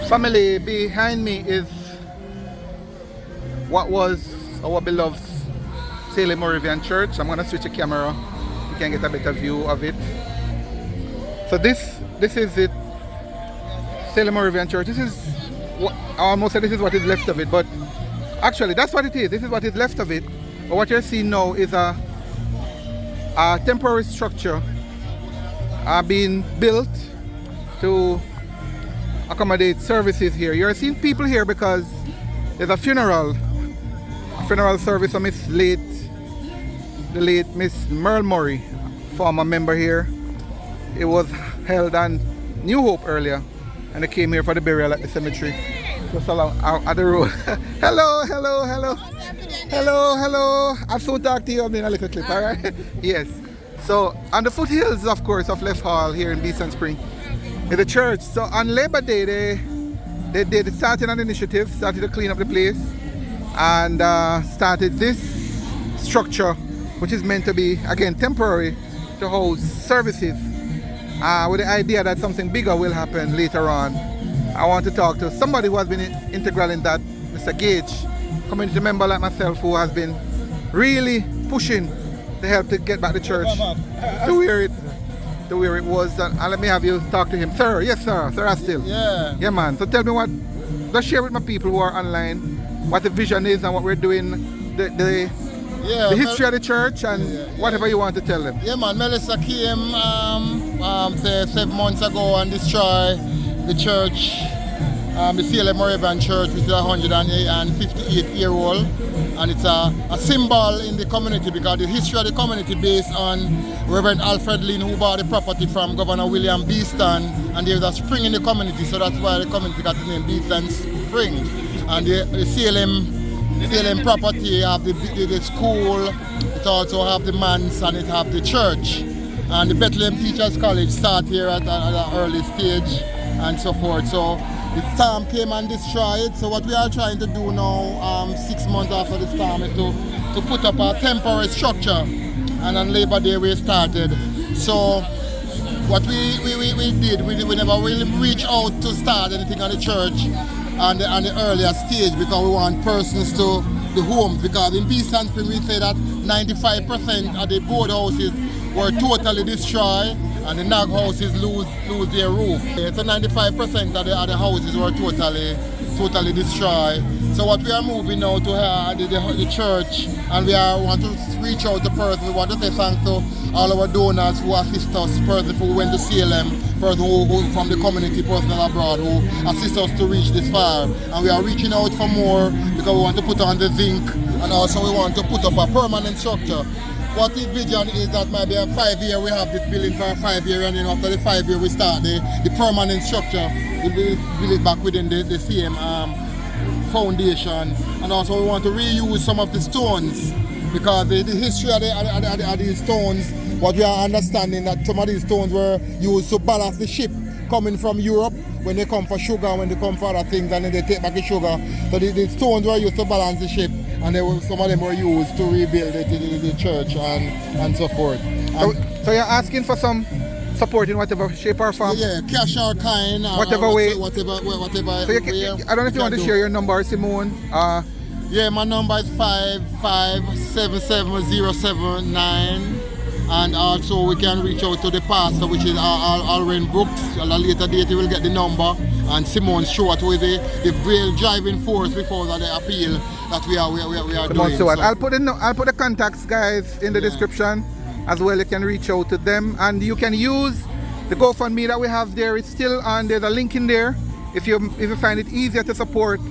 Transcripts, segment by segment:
Family, behind me is what was our beloved Salem Moravian Church. I'm going to switch the camera so you can get a better view of it. So this is it, Salem Moravian Church. This is what, I almost said this is what is left of it, but actually that's what it is. This is what is left of it. But what you're seeing now is a temporary structure being built to accommodate services here. You're seeing people here because there's a funeral service of the late Miss Merle Murray, former member here. It was held on New Hope earlier, and they came here for the burial at the cemetery. Just along at the road. Hello. I'll soon talk to you. I'm doing a little clip, alright? Yes. So on the foothills, of course, of Left Hall here in Beeston Spring is the church. So on Labor Day, they started an initiative, started to clean up the place, and started this structure, which is meant to be, again, temporary, to host services, with the idea that something bigger will happen later on. I want to talk to somebody who has been integral in that, Mr. Gage, community member like myself, who has been really pushing to help to get back the church to where it was. And let me have you talk to him. Sir, yes sir, Sir Astil. Yeah man, so tell me just share with my people who are online what the vision is and what we're doing, the history of the church and whatever you want to tell them. Yeah man, Melissa came say 7 months ago and destroyed the church, the Salem Moravian Church, which is 158-year-old, and it's a symbol in the community because the history of the community based on Reverend Alfred Lynn, who bought the property from Governor William Beeston, and there's a spring in the community, so that's why the community got the name Beeston Spring. And the Salem property have the school, it also have the manse, and it have the church. And the Bethlehem Teachers College start here at an early stage and so forth. So the storm came and destroyed. So what we are trying to do now, 6 months after the storm, is to put up a temporary structure. And on Labor Day we started. So what we did, we never really reach out to start anything on the church on the earlier stage because we want persons to the homes. Because in Beeston Spring we say that 95% of the board houses were totally destroyed and the Nag houses lose their roof. So 95% of the houses were totally destroyed. So what we are moving now to the church, and we want to reach out to persons. We want to say thanks to all our donors who assist us, persons who went to Salem, persons who from the community, personnel abroad who assist us to reach this far. And we are reaching out for more because we want to put on the zinc, and also we want to put up a permanent structure. What the vision is that maybe a 5 year we have this building for a 5 year, and then after the 5 year we start the permanent structure. We build it back within the same foundation. And also we want to reuse some of the stones because the history of these stones, what we are understanding that some of these stones were used to ballast the ship coming from Europe when they come for sugar, when they come for other things, and then they take back the sugar. So the stones were used to balance the ship, and some of them were used to rebuild the church and so forth. So you're asking for some support in whatever shape or form? Yeah, cash or kind, or whatever way. Whatever so I don't know if you want to share your number, Simone. Yeah, my number is 5577079. And also we can reach out to the pastor, which is Alwyn Brooks. At a later date you will get the number. And Simone Stewart with the real driving force before the appeal that we are doing. So. I'll put the contacts, guys, in the description as well. You can reach out to them, and you can use the GoFundMe that we have there. It's still on. There's a link in there if you find it easier to support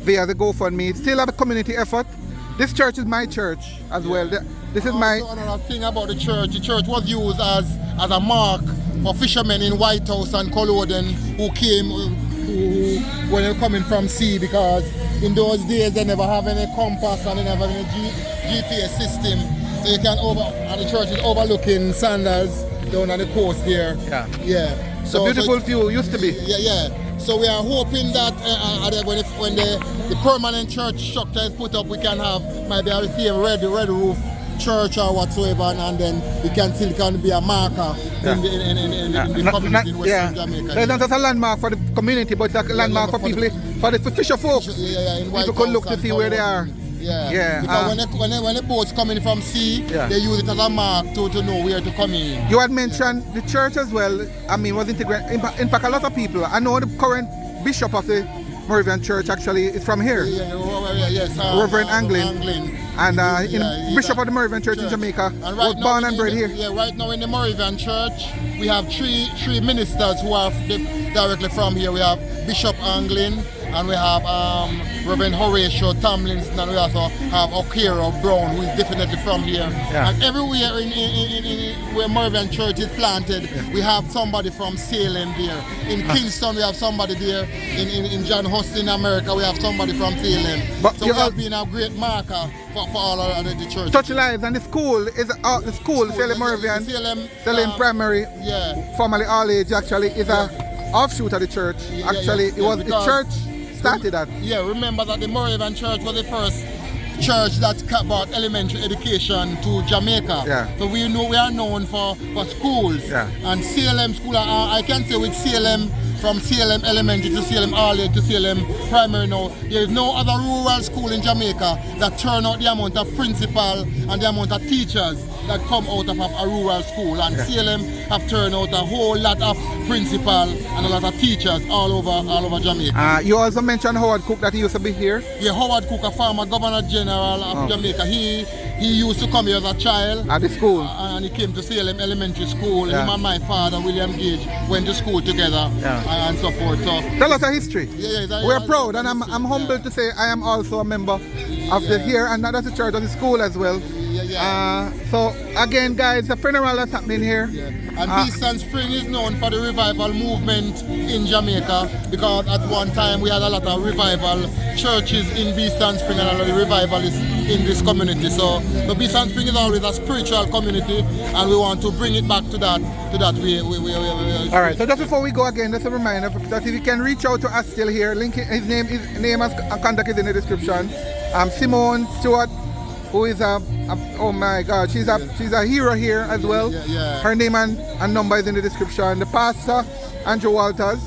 via the GoFundMe. It's still a community effort. This church is my church as well. This is my. Another thing about the church was used as a mark for fishermen in White House and Culloden who came when they were coming from sea, because in those days they never have any compass and they never have any GPS system. So you can and the church is overlooking Sandals down on the coast there. Yeah. So beautiful view used to be. Yeah. So we are hoping that when the permanent church structure is put up, we can have maybe the same red roof church or whatsoever, and then it can still be a marker in the community in Western Jamaica. So it's not just a landmark for the community, but it's a landmark for people, for the fisher folks. People could look to see where they are. Yeah. Because when the boats coming from sea, they use it as a mark to know where to come in. You had mentioned the church as well. I mean, was impact a lot of people. I know the current bishop of the Moravian Church actually is from here. Yes. Reverend Anglin. And bishop of the Moravian Church in Jamaica. And was born and bred here. Yeah, right now in the Moravian Church, we have three ministers who are directly from here. We have Bishop Anglin, and we have Reverend Horatio Tomlinson, and we also have Okiro Brown, who is definitely from here. And everywhere in where Moravian Church is planted, we have somebody from Salem there. In Kingston, we have somebody there. In John Huston, America, we have somebody from Salem. So we have been a great marker for all of the churches. Touch Lives, and the school is the school Salem Moravian, Salem Primary, formerly All Age, actually is a offshoot of the church. Actually, it was the church started that. Yeah, remember that the Moravian Church was the first church that brought elementary education to Jamaica. So we are known for schools. And Salem School, I can say with Salem, from Salem Elementary to Salem Early to Salem Primary now, there is no other rural school in Jamaica that turn out the amount of principal and the amount of teachers that come out of a rural school. And Salem have turned out a whole lot of principal and a lot of teachers all over Jamaica. You also mentioned Howard Cook, that he used to be here. Yeah, Howard Cook, a former Governor General of Jamaica. He used to come here as a child. At the school. And he came to Salem Elementary School. Him and my father, William Gage, went to school together and so forth. So tell us a history. We're proud, and I'm humbled to say I am also a member of the here, and not just the church, but the school as well. So again, guys, the funeral that's happening here. And Beeston Spring is known for the revival movement in Jamaica, because at one time we had a lot of revival churches in Beeston Spring, and a lot of revivalists in this community. So the Beeston Spring is always a spiritual community, and we want to bring it back to that way. All right. So just before we go again, just a reminder that if you can reach out to Astil here, link his name and contact is in the description. Simone, Stewart, who is oh my God, she's a hero here as well. Her name and number is in the description. The pastor, Andrew Walters,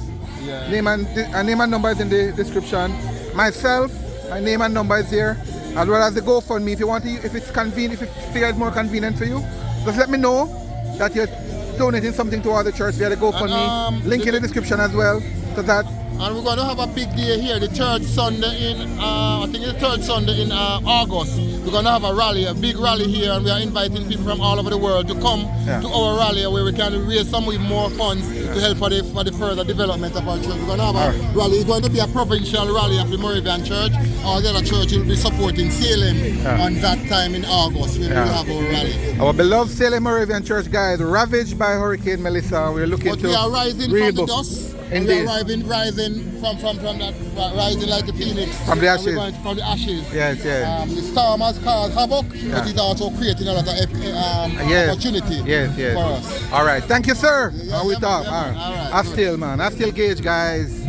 name and number is in the description. Myself, my name and number is here, as well as the GoFundMe. If you want to, if it's convenient, if it feels more convenient for you, just let me know that you're donating something to the church via the GoFundMe. Link in the description as well to that. And we're going to have a big day here, the third Sunday in, August. We're going to have a rally, a big rally here, and we are inviting people from all over the world to come to our rally, where we can raise some more funds to help for the further development of our church. We're going to have a rally. It's going to be a provincial rally of the Moravian Church. All the other church will be supporting Salem on that time in August when we'll have our rally. Our beloved Salem Moravian Church, guys, ravaged by Hurricane Melissa. We're looking we are rising from the dust. Indeed. We are rising from that, rising like the phoenix. From the ashes. From the ashes. Yes. The storm has caused havoc, but it's also creating a lot of opportunity for us. All right. Thank you, sir. We talk. All right. Astil, man. Astil Gage, guys.